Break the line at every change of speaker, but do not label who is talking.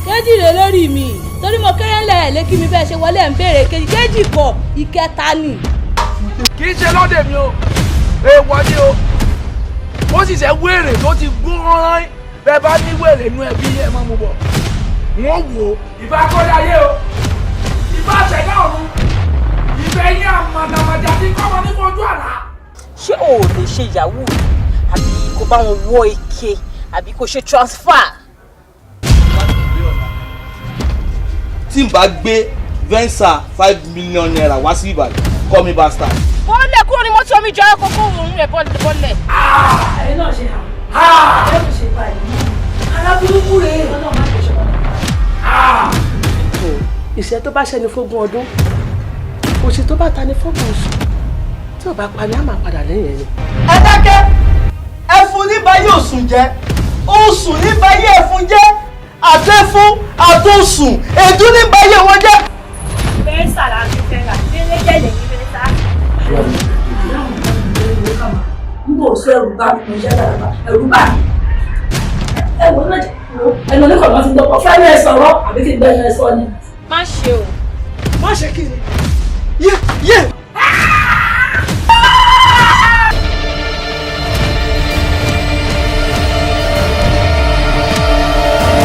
Kéjì rè lórí mi torí mo kéré ńlẹ̀ lé kí mi bẹ́ẹ̀ ṣe wọlé ń béèrè kejì kéjì kọ ìkẹta ni.
Kì í ṣe lọ́dẹ̀ mi o èèwọ̀ ni o ó sì ṣe wéèrè tó ti gbóòórán bẹ́ẹ̀ bá ní wéèrè inú ẹbí ẹ máa mú bọ̀ wọ́n wò ó ìbá kọ́lé ayé o ìbá ṣẹ̀dá ọ̀run ìfẹ́ yín àmàdàmàdà tí kọ́mọ ní fojú àlá.
ṣé o ò lè ṣe yahoo àbí kó bá wọn wọ ike àbí kó ṣe transfer.
tí n bá gbé venza 5 million naira wá sí Ìbàdàn call me bastard.
bọ́ọ̀lẹ̀ kúrò ní mọ́tò omi jọ ẹ́ kókó òun rẹ̀ bọ́ọ̀lẹ̀.
ẹ̀yin náà ṣe hàn ẹ̀ kò ṣe báyìí aláburúkú rẹ̀ ẹ̀ náà má ṣe ṣe wọn. ìṣẹ́ tó bá ṣẹni fógún ọdún òṣì tó bá ta ni fógún oṣù tí ò bá pa ni á máa padà lẹ́yìn ẹni.
ẹ dákẹ́ ẹ fún ní báyìí òsùn jẹ́ òsùn ní báyìí ẹ̀fún jẹ́ àtẹ́fún àtòsùn èdú ní báyìí wọn jẹ́.
bẹ́ẹ̀ sàrà mi fẹ́ra délé jẹ́lẹ̀ ní bẹ́ẹ̀ sá. n kò sọ ẹrù bá mi jẹ́ dára ẹrù bá mi. ẹ̀wọ̀n náà jẹ́ ẹnu oníkọ̀ọ́ máa ti gbọ́ pọ̀ fẹ́ẹ́ ẹ sọ̀rọ̀ àbí kí n gbẹ́ ẹ sọ ni.
má ṣe o.
má ṣe kí ni yé